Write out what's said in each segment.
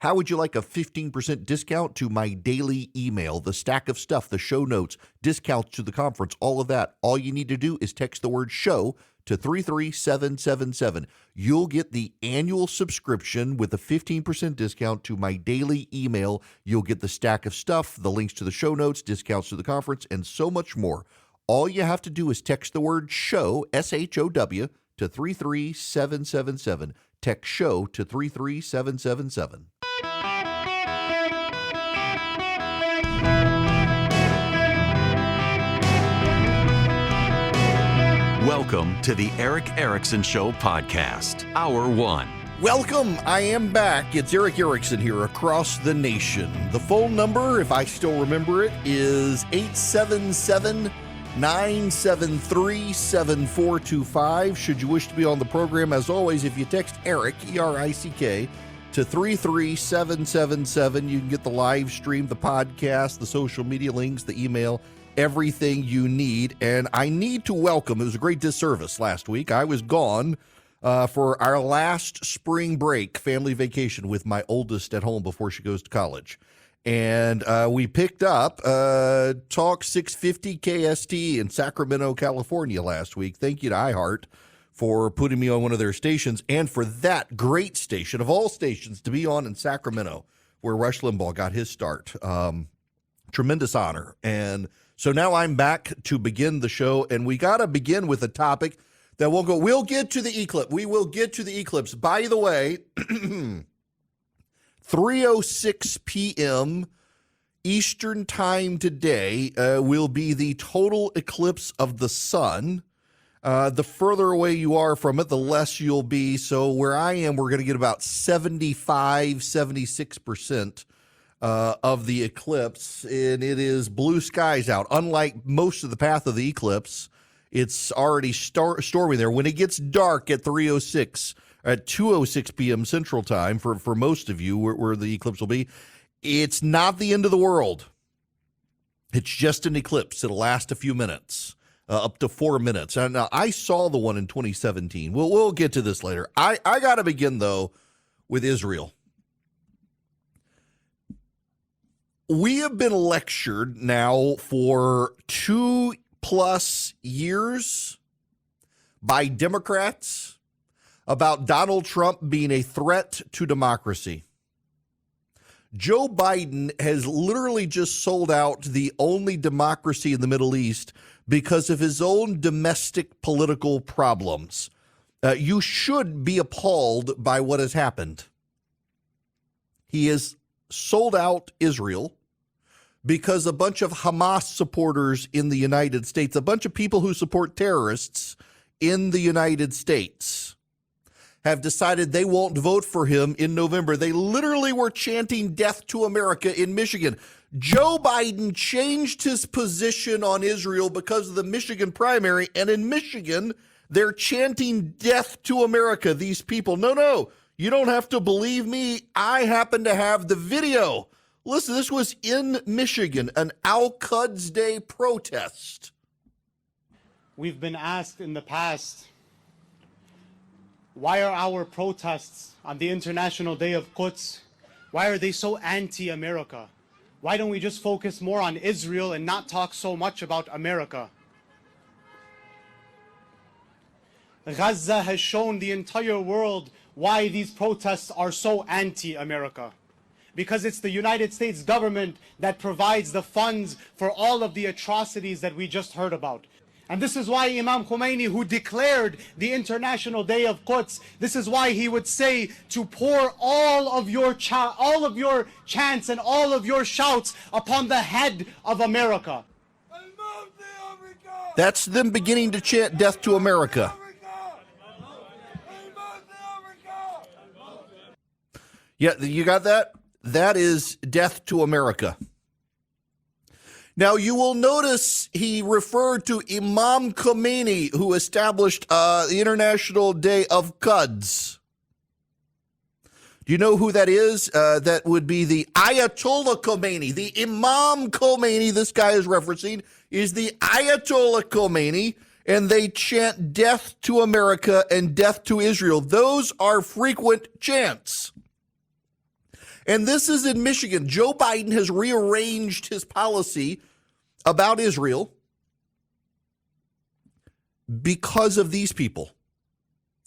How would you like a 15% discount to my daily email, the stack of stuff, the show notes, discounts to the conference, all of that? All you need to do is text the word show to 33777. You'll get the annual subscription with a 15% discount to my daily email. You'll get the stack of stuff, the links to the show notes, discounts to the conference, and so much more. All you have to do is text the word show, SHOW, to 33777. Text show to 33777. Welcome to the Eric Erickson Show podcast, Hour 1. Welcome. I am back. It's Eric Erickson here across the nation. The phone number, if I still remember it, is 877-973-7425. Should you wish to be on the program, as always, if you text Eric, E-R-I-C-K, to 33777, you can get the live stream, the podcast, the social media links, the email, everything you need. And I need to welcome, it was a great disservice last week. I was gone for our last spring break family vacation with my oldest at home before she goes to college. And we picked up Talk 650 KST in Sacramento, California last week. Thank you to iHeart for putting me on one of their stations and for that great station of all stations to be on in Sacramento, where Rush Limbaugh got his start. Tremendous honor. And so now I'm back to begin the show, and we got to begin with a topic that we'll get to the eclipse. We will get to the eclipse. By the way, 3:06 p.m. Eastern time today will be the total eclipse of the sun. The further away you are from it, the less you'll be. So where I am, we're going to get about 75, 76% of the eclipse, and it is blue skies out. Unlike most of the path of the eclipse, it's already stormy there. When it gets dark at 3:06, at 2:06 p.m. Central Time, for most of you where the eclipse will be, it's not the end of the world. It's just an eclipse. It'll last a few minutes, up to 4 minutes. Now, I saw the one in 2017. We'll get to this later. I got to begin, though, with Israel. We have been lectured now for 2+ years by Democrats about Donald Trump being a threat to democracy. Joe Biden has literally just sold out the only democracy in the Middle East because of his own domestic political problems. You should be appalled by what has happened. He has sold out Israel because a bunch of Hamas supporters in the United States, a bunch of people who support terrorists in the United States, have decided they won't vote for him in November. They literally were chanting death to America in Michigan. Joe Biden changed his position on Israel because of the Michigan primary, and in Michigan, they're chanting death to America, these people. No, you don't have to believe me. I happen to have the video. Listen, this was in Michigan, an Al-Quds Day protest. We've been asked in the past, why are our protests on the International Day of Quds, why are they so anti-America? Why don't we just focus more on Israel and not talk so much about America? Gaza has shown the entire world why these protests are so anti-America. Because it's the United States government that provides the funds for all of the atrocities that we just heard about. And this is why Imam Khomeini, who declared the International Day of Quds, this is why he would say to pour all of your chants and all of your shouts upon the head of America. That's them beginning to chant death to America. Yeah, you got that? That is death to America. Now, you will notice he referred to Imam Khomeini, who established the International Day of Quds. Do you know who that is? That would be the Ayatollah Khomeini. The Imam Khomeini this guy is referencing is the Ayatollah Khomeini, and they chant death to America and death to Israel. Those are frequent chants. And this is in Michigan. Joe Biden has rearranged his policy about Israel because of these people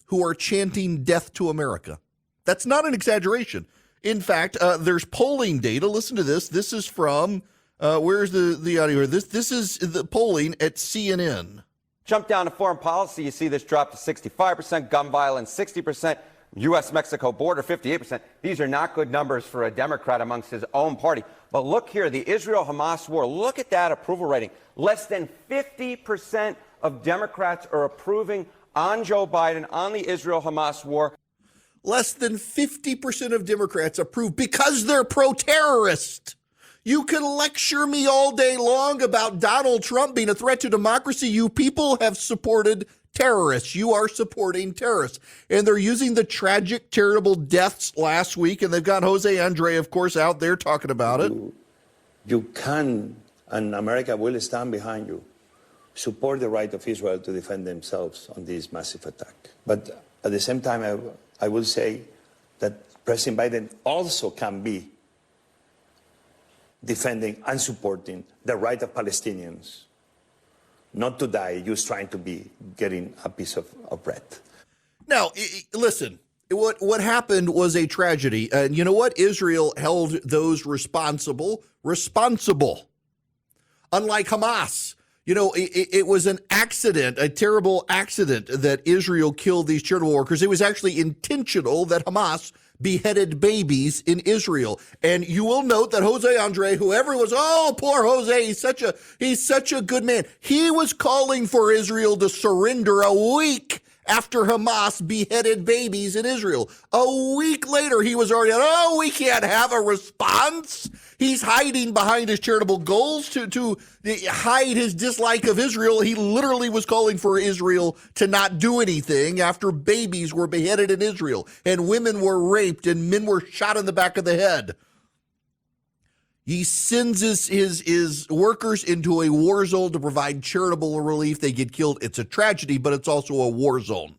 who are chanting death to America. That's not an exaggeration. In fact, there's polling data. Listen to this. This is from, where's the audio here? This is the polling at CNN. Jump down to foreign policy, you see this drop to 65%, gun violence 60%, U.S.-Mexico border 58%. These are not good numbers for a Democrat amongst his own party. But look here, the Israel-Hamas war, look at that approval rating. Less than 50% of Democrats are approving on Joe Biden on the Israel-Hamas war. Less than 50% of Democrats approve because they're pro-terrorist. You can lecture me all day long about Donald Trump being a threat to democracy. You people have supported terrorists. You are supporting terrorists. And they're using the tragic, terrible deaths last week. And they've got Jose Andre, of course, out there talking about it. You can, and America will stand behind you, support the right of Israel to defend themselves on this massive attack. But at the same time, I will say that President Biden also can be defending and supporting the right of Palestinians not to die just trying to be getting a piece of bread. Now, listen, what happened was a tragedy. And you know what? Israel held those responsible. Unlike Hamas. You know, it was an accident, a terrible accident that Israel killed these charitable workers. It was actually intentional that Hamas beheaded babies in Israel. And you will note that Jose Andre, whoever was, oh, poor Jose, he's such a good man. He was calling for Israel to surrender a week after Hamas beheaded babies in Israel. A week later, he was already, we can't have a response. He's hiding behind his charitable goals to hide his dislike of Israel. He literally was calling for Israel to not do anything after babies were beheaded in Israel and women were raped and men were shot in the back of the head. He sends his workers into a war zone to provide charitable relief. They get killed. It's a tragedy, but it's also a war zone.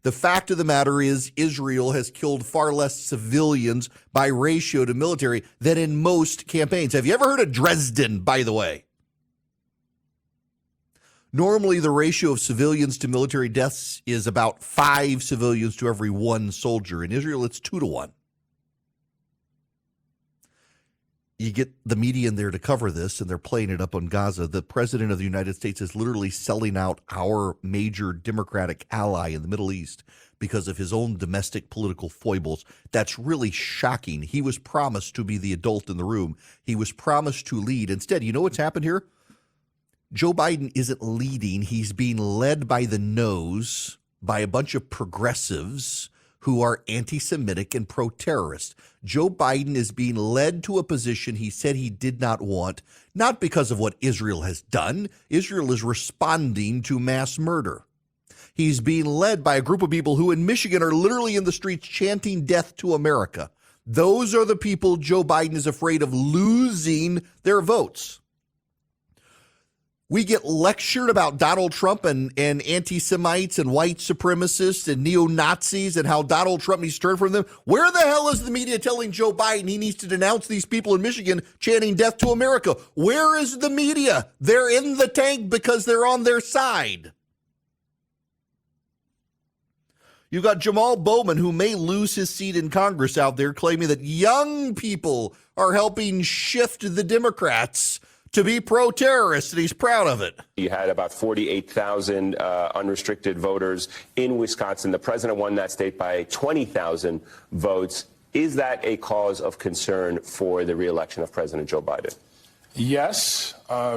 The fact of the matter is Israel has killed far less civilians by ratio to military than in most campaigns. Have you ever heard of Dresden, by the way? Normally, the ratio of civilians to military deaths is about 5 civilians to every 1 soldier. In Israel, it's 2 to 1. You get the media in there to cover this, and they're playing it up on Gaza. The president of the United States is literally selling out our major Democratic ally in the Middle East because of his own domestic political foibles. That's really shocking. He was promised to be the adult in the room. He was promised to lead. Instead, you know what's happened here? Joe Biden isn't leading. He's being led by the nose by a bunch of progressives who are anti-Semitic and pro-terrorist. Joe Biden is being led to a position he said he did not want, not because of what Israel has done. Israel is responding to mass murder. He's being led by a group of people who in Michigan are literally in the streets chanting death to America. Those are the people Joe Biden is afraid of losing their votes. We get lectured about Donald Trump and anti-Semites and white supremacists and neo-Nazis and how Donald Trump needs to turn from them. Where the hell is the media telling Joe Biden he needs to denounce these people in Michigan chanting death to America? Where is the media? They're in the tank because they're on their side. You've got Jamal Bowman, who may lose his seat in Congress out there, claiming that young people are helping shift the Democrats to be pro-terrorist, and he's proud of it. You had about 48,000 unrestricted voters in Wisconsin. The president won that state by 20,000 votes. Is that a cause of concern for the reelection of President Joe Biden? Yes,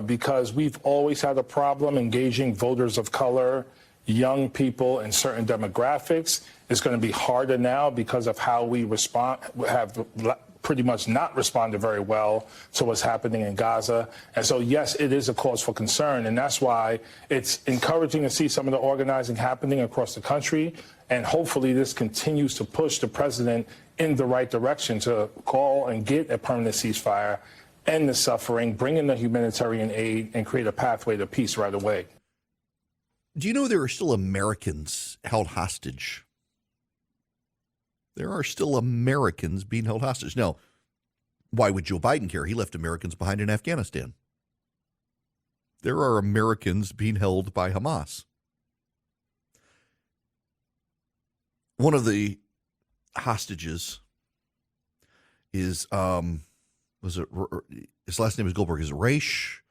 because we've always had a problem engaging voters of color, young people in certain demographics. It's going to be harder now because of how we have pretty much not responded very well to what's happening in Gaza. And so, yes, it is a cause for concern. And that's why it's encouraging to see some of the organizing happening across the country. And hopefully this continues to push the president in the right direction to call and get a permanent ceasefire, end the suffering, bring in the humanitarian aid, and create a pathway to peace right away. Do you know there are still Americans held hostage? There are still Americans being held hostage. Now, why would Joe Biden care? He left Americans behind in Afghanistan. There are Americans being held by Hamas. One of the hostages is, his last name is Goldberg. Is it Raish?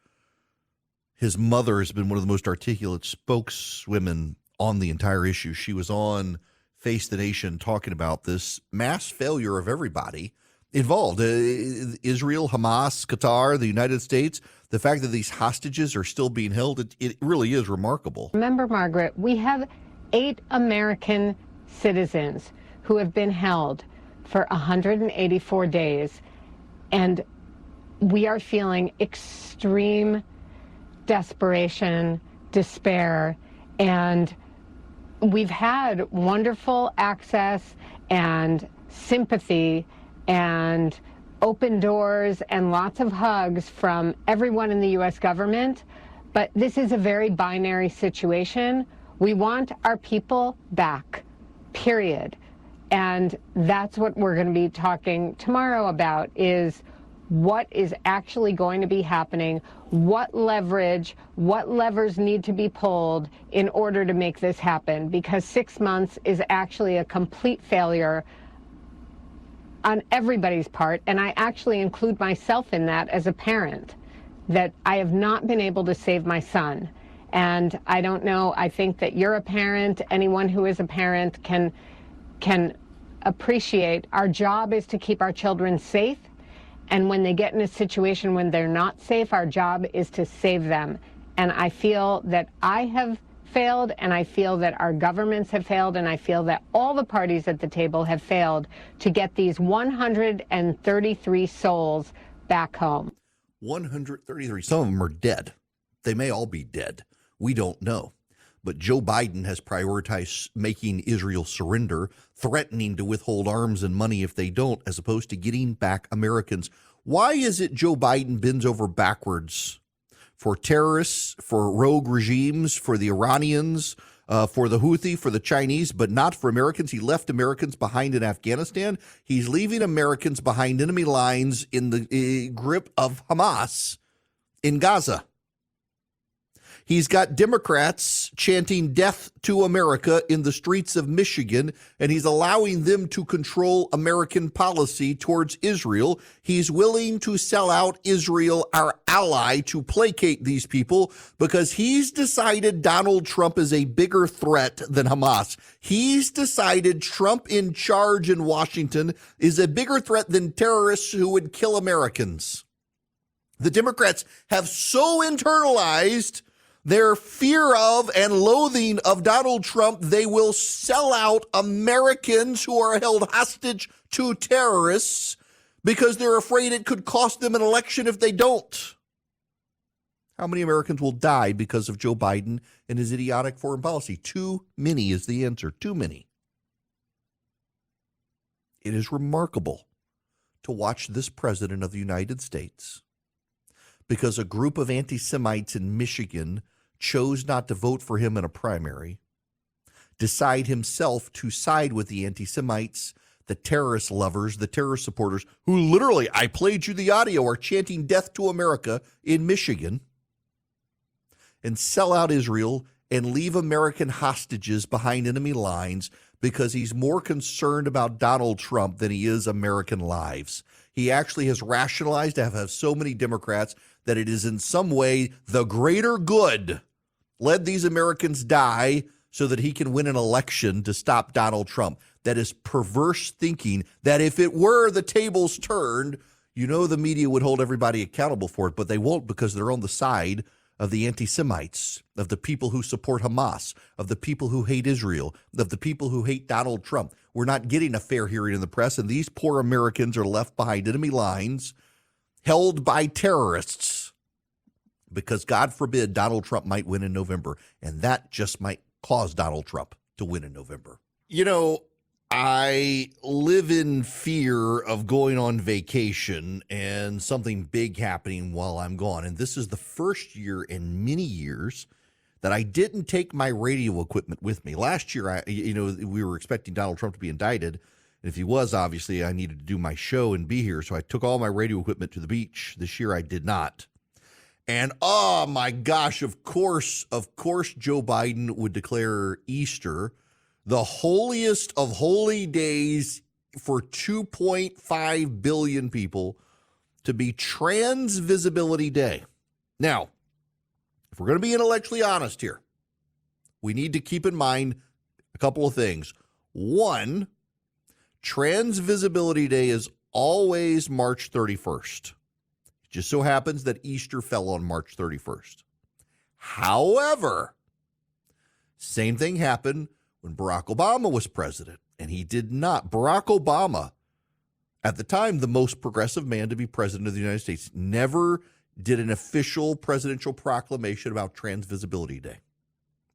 His mother has been one of the most articulate spokeswomen on the entire issue. She was on Face the Nation talking about this mass failure of everybody involved. Israel, Hamas, Qatar, the United States. The fact that these hostages are still being held, it really is remarkable. Remember, Margaret, we have 8 American citizens who have been held for 184 days, and we are feeling extreme desperation, despair, and we've had wonderful access and sympathy and open doors and lots of hugs from everyone in the U.S. government, but this is a very binary situation. We want our people back, period. And that's what we're going to be talking tomorrow about, is what is actually going to be happening, what leverage, what levers need to be pulled in order to make this happen, because 6 months is actually a complete failure on everybody's part, and I actually include myself in that as a parent, that I have not been able to save my son. And I don't know, I think that you're a parent, anyone who is a parent can appreciate our job is to keep our children safe, and when they get in a situation when they're not safe, our job is to save them. And I feel that I have failed, and I feel that our governments have failed, and I feel that all the parties at the table have failed to get these 133 souls back home. 133. Some of them are dead. They may all be dead. We don't know. But Joe Biden has prioritized making Israel surrender, threatening to withhold arms and money if they don't, as opposed to getting back Americans. Why is it Joe Biden bends over backwards for terrorists, for rogue regimes, for the Iranians, for the Houthi, for the Chinese, but not for Americans? He left Americans behind in Afghanistan. He's leaving Americans behind enemy lines in the grip of Hamas in Gaza. He's got Democrats chanting death to America in the streets of Michigan, and he's allowing them to control American policy towards Israel. He's willing to sell out Israel, our ally, to placate these people because he's decided Donald Trump is a bigger threat than Hamas. He's decided Trump in charge in Washington is a bigger threat than terrorists who would kill Americans. The Democrats have so internalized their fear of and loathing of Donald Trump, they will sell out Americans who are held hostage to terrorists because they're afraid it could cost them an election if they don't. How many Americans will die because of Joe Biden and his idiotic foreign policy? Too many is the answer. Too many. It is remarkable to watch this president of the United States, because a group of anti-Semites in Michigan chose not to vote for him in a primary, decide himself to side with the anti-Semites, the terrorist lovers, the terrorist supporters, who literally, I played you the audio, are chanting death to America in Michigan, and sell out Israel and leave American hostages behind enemy lines because he's more concerned about Donald Trump than he is American lives. He actually has rationalized to have so many Democrats that it is in some way the greater good let these Americans die so that he can win an election to stop Donald Trump. That is perverse thinking that if it were the tables turned, you know, the media would hold everybody accountable for it, but they won't, because they're on the side of the anti-Semites, of the people who support Hamas, of the people who hate Israel, of the people who hate Donald Trump. We're not getting a fair hearing in the press, and these poor Americans are left behind enemy lines, held by terrorists, because God forbid Donald Trump might win in November, and that just might cause Donald Trump to win in November. You know, I live in fear of going on vacation and something big happening while I'm gone, and this is the first year in many years that I didn't take my radio equipment with me. Last year, we were expecting Donald Trump to be indicted, And if he was, obviously, I needed to do my show and be here. So I took all my radio equipment to the beach. This year I did not. And oh my gosh, of course, Joe Biden would declare Easter the holiest of holy days for 2.5 billion people to be Trans Visibility Day. Now, if we're going to be intellectually honest here, we need to keep in mind a couple of things. One, Trans Visibility Day is always March 31st. It just so happens that Easter fell on March 31st. However, same thing happened when Barack Obama was president, and he did not. Barack Obama, at the time, the most progressive man to be president of the United States, never did an official presidential proclamation about Trans Visibility Day,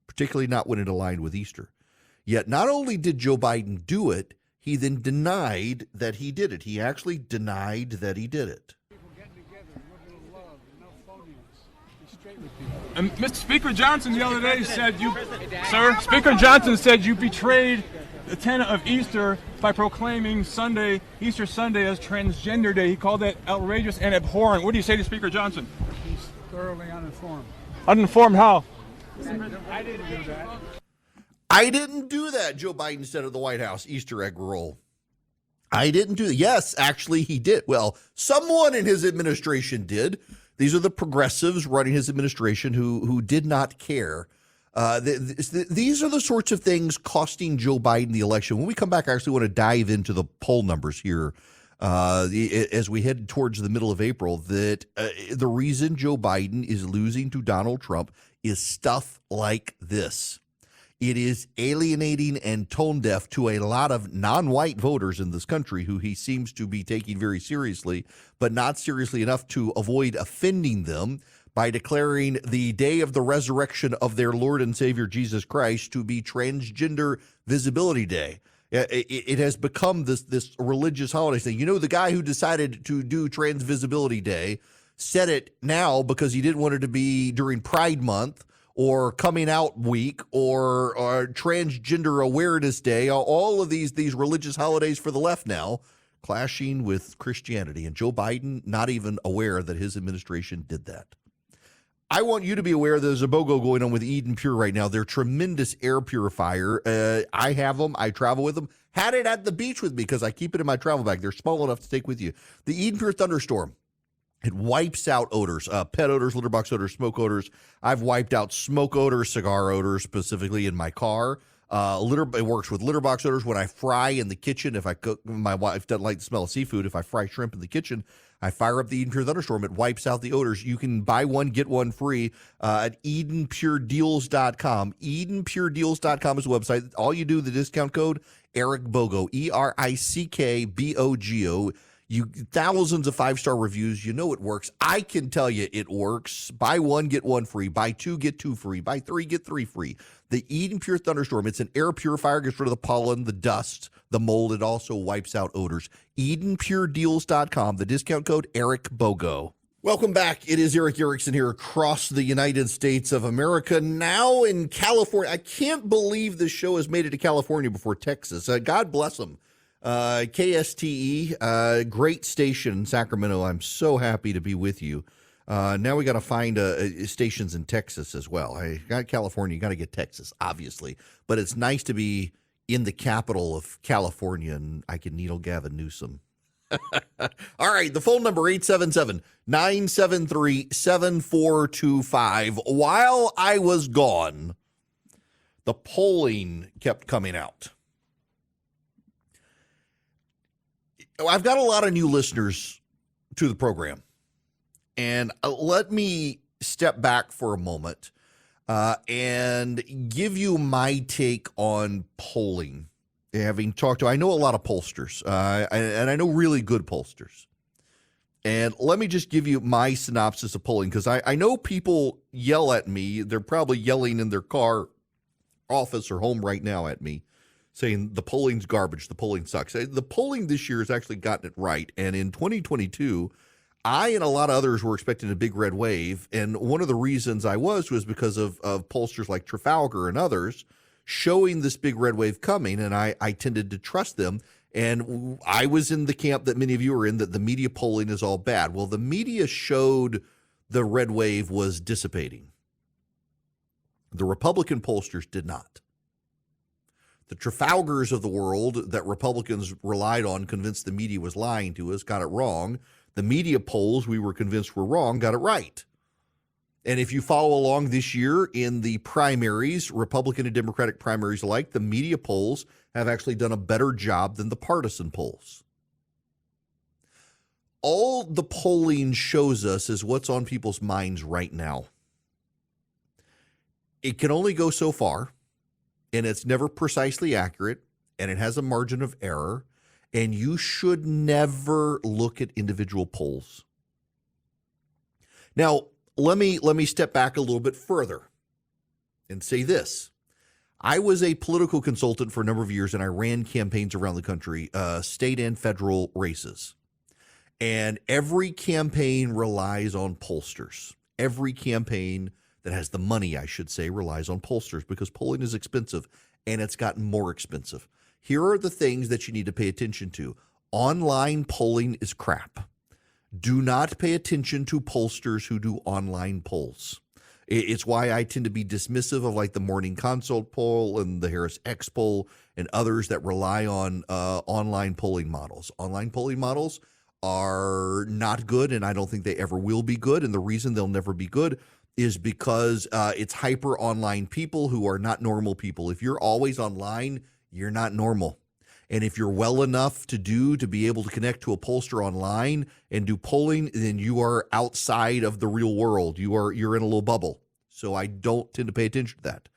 particularly not when it aligned with Easter. Yet not only did Joe Biden do it, he then denied that he did it. He actually denied that he did it. And Mr. Speaker Johnson the other day said Speaker Johnson said you betrayed the tenet of Easter by proclaiming Easter Sunday as Transgender Day. He called that outrageous and abhorrent. What do you say to Speaker Johnson? He's thoroughly uninformed. Uninformed how? I didn't do that. I didn't do that, Joe Biden said at the White House Easter egg roll. I didn't do that. Yes, actually he did. Well, someone in his administration did. These are the progressives running his administration who did not care. These are the sorts of things costing Joe Biden the election. When we come back, I actually want to dive into the poll numbers here as we head towards the middle of April, that the reason Joe Biden is losing to Donald Trump is stuff like this. It is alienating and tone deaf to a lot of non-white voters in this country who he seems to be taking very seriously, but not seriously enough to avoid offending them by declaring the day of the resurrection of their Lord and Savior Jesus Christ to be Transgender Visibility Day. It has become this religious holiday thing. You know, the guy who decided to do Trans Visibility Day said it now because he didn't want it to be during Pride Month or Coming Out Week or Transgender Awareness Day. All of these religious holidays for the left now clashing with Christianity. And Joe Biden not even aware that his administration did that. I want you to be aware there's a BOGO going on with Eden Pure right now. They're tremendous air purifier. I have them. I travel with them. Had it at the beach with me because I keep it in my travel bag. They're small enough to take with you. The Eden Pure Thunderstorm. It wipes out odors, pet odors, litter box odors, smoke odors. I've wiped out smoke odors, cigar odors, specifically in my car. It works with litter box odors when I fry in the kitchen. If I cook, my wife doesn't like the smell of seafood. If I fry shrimp in the kitchen, I fire up the Eden Pure Thunderstorm. It wipes out the odors. You can buy one, get one free at EdenPureDeals.com. EdenPureDeals.com is the website. All you do, the discount code, Eric Bogo, ERICKBOGO. You thousands of 5-star reviews. You know it works. I can tell you it works. Buy one, get one free. Buy two, get two free. Buy three, get three free. The Eden Pure Thunderstorm. It's an air purifier. Gets rid of the pollen, the dust, the mold. It also wipes out odors. EdenPureDeals.com. The discount code Eric Bogo. Welcome back. It is Eric Erickson here across the United States of America. Now in California. I can't believe this show has made it to California before Texas. God bless them. KSTE, great station in Sacramento. I'm so happy to be with you. Now we got to find stations in Texas as well. I got California, you got to get Texas, obviously. But it's nice to be in the capital of California, and I can needle Gavin Newsom. All right, the phone number 877-973-7425. While I was gone, the polling kept coming out. I've got a lot of new listeners to the program, and let me step back for a moment and give you my take on polling. Having talked to, I know a lot of pollsters, and I know really good pollsters. And let me just give you my synopsis of polling, because I know people yell at me. They're probably yelling in their car, office, or home right now at me, saying the polling's garbage, the polling sucks. The polling this year has actually gotten it right. And in 2022, I and a lot of others were expecting a big red wave. And one of the reasons I was because of pollsters like Trafalgar and others showing this big red wave coming. And I tended to trust them. And I was in the camp that many of you are in, that the media polling is all bad. Well, the media showed the red wave was dissipating. The Republican pollsters did not. The Trafalgars of the world that Republicans relied on, convinced the media was lying to us, got it wrong. The media polls we were convinced were wrong, got it right. And if you follow along this year in the primaries, Republican and Democratic primaries alike, the media polls have actually done a better job than the partisan polls. All the polling shows us is what's on people's minds right now. It can only go so far, and it's never precisely accurate, and it has a margin of error, and you should never look at individual polls. Now, let me step back a little bit further and say this. I was a political consultant for a number of years, and I ran campaigns around the country, state and federal races. And every campaign relies on pollsters. Every campaign that has the money, I should say, relies on pollsters because polling is expensive, and it's gotten more expensive. Here are the things that you need to pay attention to. Online polling is crap. Do not pay attention to pollsters who do online polls. It's why I tend to be dismissive of like the Morning Consult poll and the Harris X poll and others that rely on online polling models. Online polling models are not good, and I don't think they ever will be good. And the reason they'll never be good is because it's hyper online people who are not normal people. If you're always online, you're not normal. And if you're well enough to be able to connect to a pollster online and do polling, then you are outside of the real world. You're in a little bubble. So I don't tend to pay attention to that.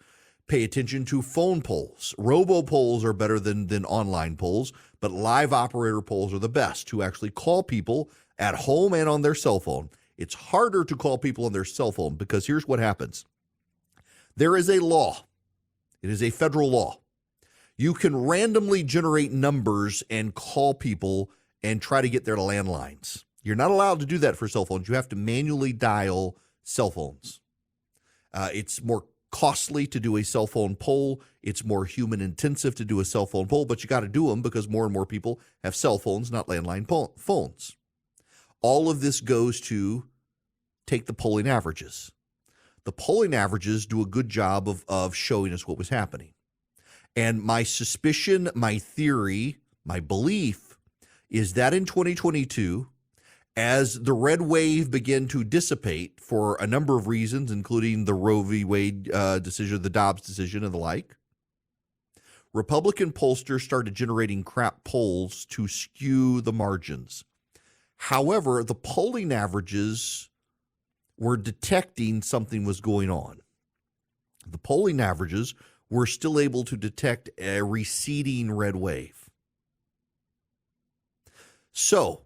Pay attention to phone polls. Robo polls are better than online polls, but live operator polls are the best, who actually call people at home and on their cell phone. It's harder to call people on their cell phone because here's what happens. There is a law. It is a federal law. You can randomly generate numbers and call people and try to get their landlines. You're not allowed to do that for cell phones. You have to manually dial cell phones. It's more costly to do a cell phone poll. It's more human intensive to do a cell phone poll, but you got to do them because more and more people have cell phones, not landline phones. All of this goes to take the polling averages. The polling averages do a good job of showing us what was happening. And my suspicion, my theory, my belief is that in 2022, as the red wave began to dissipate for a number of reasons, including the Roe v. Wade decision, the Dobbs decision, and the like, Republican pollsters started generating crap polls to skew the margins. However, the polling averages were detecting something was going on. The polling averages were still able to detect a receding red wave. So,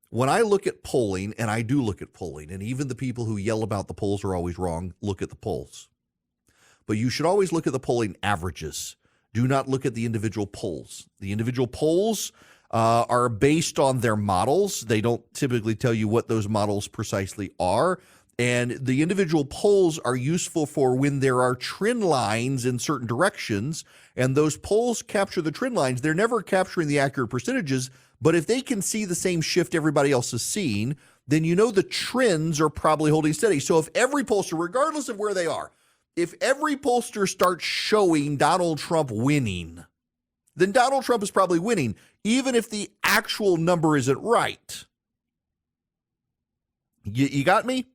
when I look at polling, and I do look at polling, and even the people who yell about the polls are always wrong, look at the polls. But you should always look at the polling averages. Do not look at the individual polls. The individual polls are based on their models. They don't typically tell you what those models precisely are. And the individual polls are useful for when there are trend lines in certain directions, and those polls capture the trend lines. They're never capturing the accurate percentages, but if they can see the same shift everybody else is seeing, then you know the trends are probably holding steady. So if every pollster, regardless of where they are, if every pollster starts showing Donald Trump winning, then Donald Trump is probably winning, even if the actual number isn't right. You got me?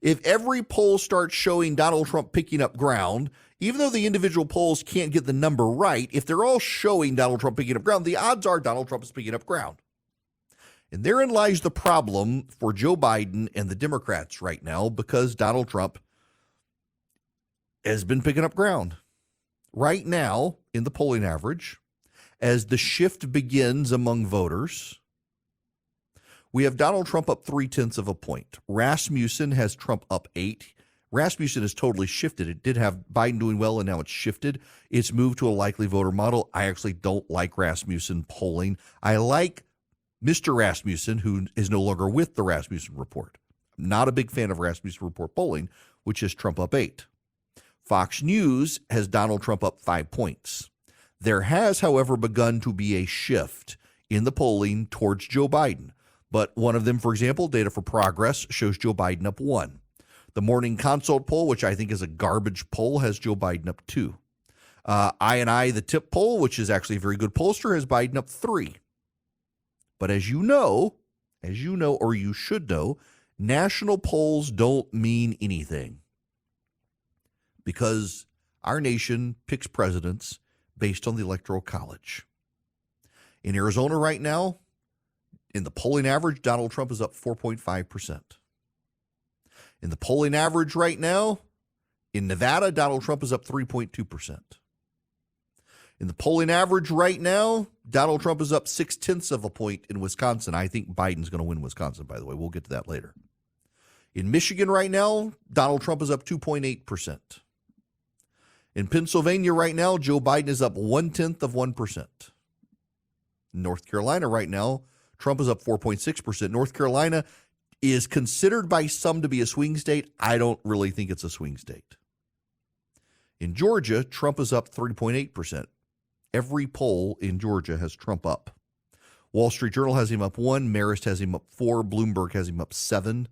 If every poll starts showing Donald Trump picking up ground, even though the individual polls can't get the number right, if they're all showing Donald Trump picking up ground, the odds are Donald Trump is picking up ground. And therein lies the problem for Joe Biden and the Democrats right now, because Donald Trump has been picking up ground. Right now, in the polling average, as the shift begins among voters, we have Donald Trump up 0.3 of a point. Rasmussen has Trump up 8. Rasmussen has totally shifted. It did have Biden doing well, and now it's shifted. It's moved to a likely voter model. I actually don't like Rasmussen polling. I like Mr. Rasmussen, who is no longer with the Rasmussen Report. I'm not a big fan of Rasmussen Report polling, which is Trump up 8. Fox News has Donald Trump up 5 points. There has, however, begun to be a shift in the polling towards Joe Biden. But one of them, for example, Data for Progress, shows Joe Biden up 1. The Morning Consult poll, which I think is a garbage poll, has Joe Biden up 2. I, the Tip poll, which is actually a very good pollster, has Biden up 3. But as you know, or you should know, national polls don't mean anything, because our nation picks presidents based on the Electoral College. In Arizona right now, in the polling average, Donald Trump is up 4.5%. In the polling average right now, in Nevada, Donald Trump is up 3.2%. In the polling average right now, Donald Trump is up 0.6 of a point in Wisconsin. I think Biden's going to win Wisconsin, by the way. We'll get to that later. In Michigan right now, Donald Trump is up 2.8%. In Pennsylvania right now, Joe Biden is up 0.1%. In North Carolina right now, Trump is up 4.6%. North Carolina is considered by some to be a swing state. I don't really think it's a swing state. In Georgia, Trump is up 3.8%. Every poll in Georgia has Trump up. Wall Street Journal has him up 1. Marist has him up 4. Bloomberg has him up 7.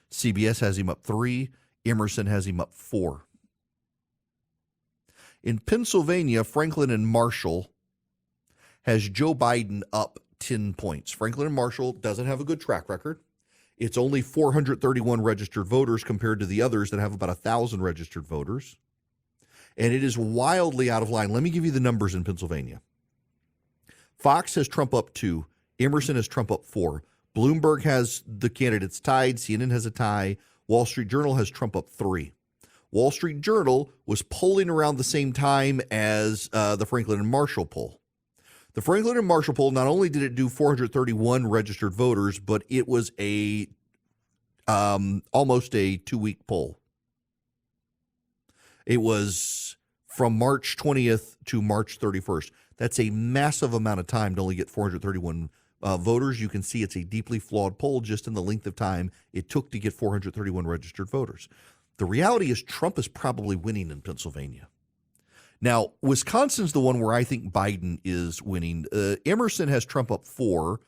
CBS has him up 3. Emerson has him up 4. In Pennsylvania, Franklin and Marshall has Joe Biden up 10 points. Franklin and Marshall doesn't have a good track record. It's only 431 registered voters compared to the others that have about 1,000 registered voters. And it is wildly out of line. Let me give you the numbers in Pennsylvania. Fox has Trump up 2. Emerson has Trump up 4. Bloomberg has the candidates tied. CNN has a tie. Wall Street Journal has Trump up 3. Wall Street Journal was polling around the same time as the Franklin and Marshall poll. The Franklin and Marshall poll, not only did it do 431 registered voters, but it was a almost a 2-week poll. It was from March 20th to March 31st. That's a massive amount of time to only get 431 voters. You can see it's a deeply flawed poll just in the length of time it took to get 431 registered voters. The reality is Trump is probably winning in Pennsylvania. Now, Wisconsin's the one where I think Biden is winning. Emerson has Trump up 4.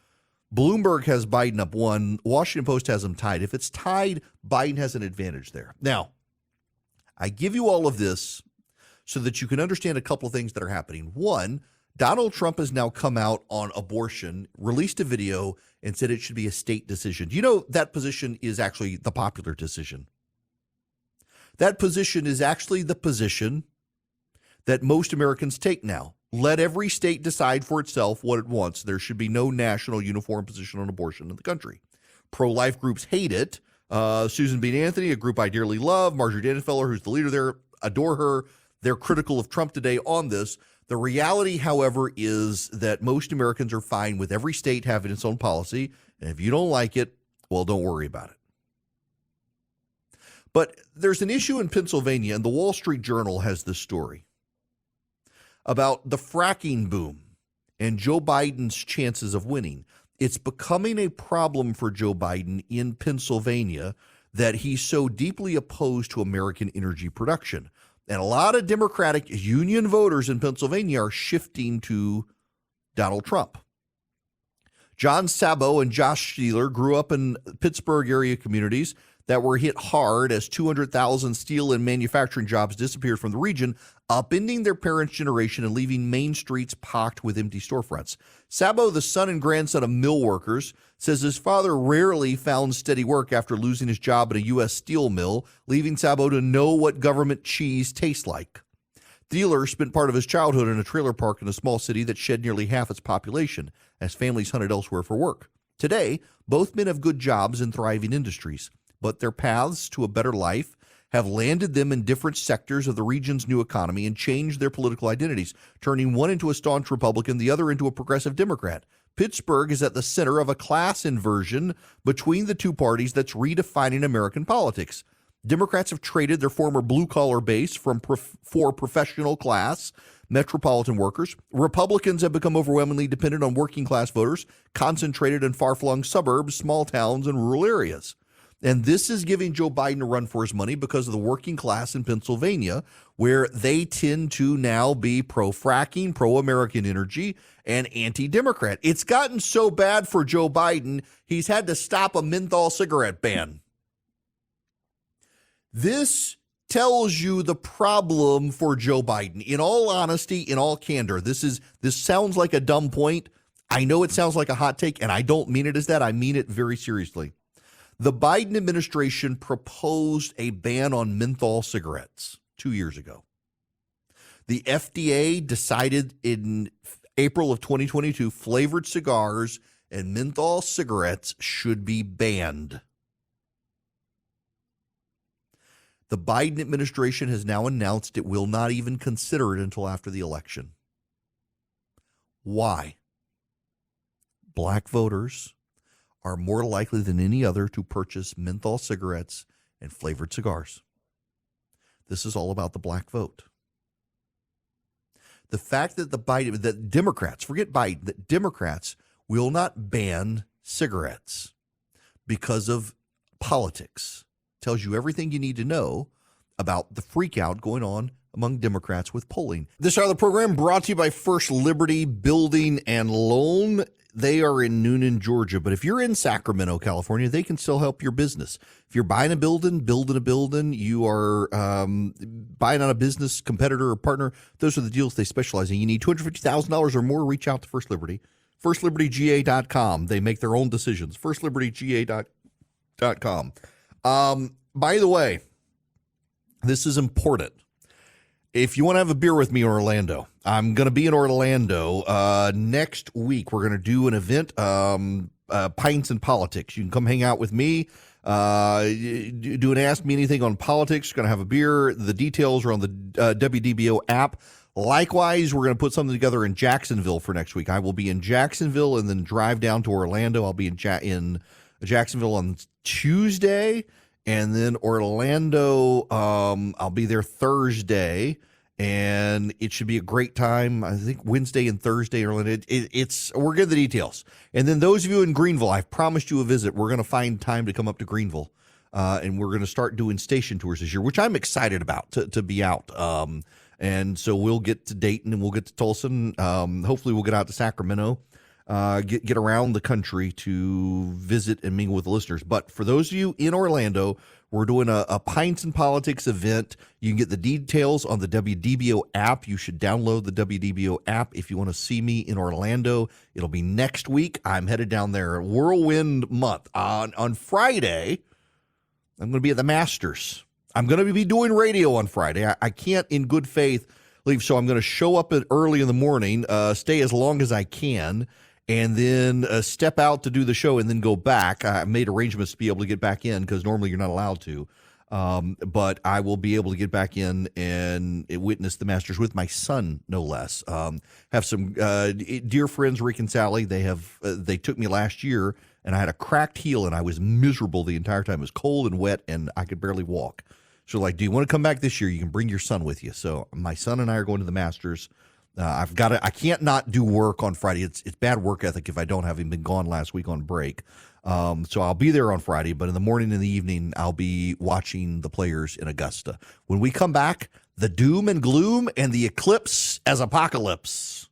Bloomberg has Biden up 1. Washington Post has them tied. If it's tied, Biden has an advantage there. Now, I give you all of this so that you can understand a couple of things that are happening. One, Donald Trump has now come out on abortion, released a video, and said it should be a state decision. You know, that position is actually the popular decision. That position is actually the position that most Americans take now. Let every state decide for itself what it wants. There should be no national uniform position on abortion in the country. Pro-life groups hate it. Susan B. Anthony, a group I dearly love, Marjorie Danenfeller, who's the leader there, adore her. They're critical of Trump today on this. The reality, however, is that most Americans are fine with every state having its own policy. And if you don't like it, well, don't worry about it. But there's an issue in Pennsylvania, and the Wall Street Journal has this story about the fracking boom and Joe Biden's chances of winning. It's becoming a problem for Joe Biden in Pennsylvania that he's so deeply opposed to American energy production. And a lot of Democratic union voters in Pennsylvania are shifting to Donald Trump. John Sabo and Josh Steeler grew up in Pittsburgh area communities that were hit hard as 200,000 steel and manufacturing jobs disappeared from the region, upending their parents' generation and leaving main streets pocked with empty storefronts. Sabo, the son and grandson of mill workers, says his father rarely found steady work after losing his job at a U.S. steel mill, leaving Sabo to know what government cheese tastes like. Steeler spent part of his childhood in a trailer park in a small city that shed nearly half its population as families hunted elsewhere for work. Today, both men have good jobs in thriving industries, but their paths to a better life have landed them in different sectors of the region's new economy and changed their political identities, turning one into a staunch Republican, the other into a progressive Democrat. Pittsburgh is at the center of a class inversion between the two parties that's redefining American politics. Democrats have traded their former blue-collar base for professional class, metropolitan workers. Republicans have become overwhelmingly dependent on working-class voters, concentrated in far-flung suburbs, small towns, and rural areas. And this is giving Joe Biden a run for his money because of the working class in Pennsylvania, where they tend to now be pro-fracking, pro-American energy, and anti-Democrat. It's gotten so bad for Joe Biden, he's had to stop a menthol cigarette ban. This tells you the problem for Joe Biden. In all honesty, in all candor, this sounds like a dumb point. I know it sounds like a hot take, and I don't mean it as that. I mean it very seriously. The Biden administration proposed a ban on menthol cigarettes 2 years ago. The FDA decided in April of 2022 flavored cigars and menthol cigarettes should be banned. The Biden administration has now announced it will not even consider it until after the election. Why? Black voters are more likely than any other to purchase menthol cigarettes and flavored cigars. This is all about the black vote. The fact that that Democrats, forget Biden, that Democrats will not ban cigarettes because of politics tells you everything you need to know about the freak out going on among Democrats with polling. This hour of the program brought to you by First Liberty Building and Loan. They are in Noonan, Georgia, but if you're in Sacramento, California, they can still help your business. If you're buying a building, building a building, you are buying on a business competitor or partner, those are the deals they specialize in. You need $250,000 or more, reach out to First Liberty. FirstLibertyGA.com. They make their own decisions. FirstLibertyGA.com. By the way, this is important. If you want to have a beer with me in Orlando, I'm going to be in Orlando next week. We're going to do an event, Pints and Politics. You can come hang out with me, do an Ask Me Anything on politics. Going to have a beer. The details are on the WDBO app. Likewise, we're going to put something together in Jacksonville for next week. I will be in Jacksonville and then drive down to Orlando. I'll be in Jacksonville on Tuesday. And then Orlando, I'll be there Thursday, and it should be a great time. I think Wednesday and Thursday, Orlando. We're getting the details. And then those of you in Greenville, I've promised you a visit. We're going to find time to come up to Greenville, and we're going to start doing station tours this year, which I'm excited about to be out. And so we'll get to Dayton and we'll get to Tulsa. And, hopefully we'll get out to Sacramento. Get around the country to visit and mingle with the listeners. But for those of you in Orlando, we're doing a Pints and Politics event. You can get the details on the WDBO app. You should download the WDBO app if you want to see me in Orlando. It'll be next week. I'm headed down there. Whirlwind month. On Friday, I'm going to be at the Masters. I'm going to be doing radio on Friday. I can't in good faith leave, so I'm going to show up early in the morning, stay as long as I can, and then step out to do the show and then go back. I made arrangements to be able to get back in because normally you're not allowed to. But I will be able to get back in and witness the Masters with my son, no less. Have some dear friends, Rick and Sally. They took me last year, and I had a cracked heel, and I was miserable the entire time. It was cold and wet, and I could barely walk. So, do you want to come back this year? You can bring your son with you. So my son and I are going to the Masters. I can't not do work on Friday. It's bad work ethic if I don't, having been gone last week on break. So I'll be there on Friday, but in the morning and the evening, I'll be watching the players in Augusta. When we come back, the doom and gloom and the eclipse as apocalypse.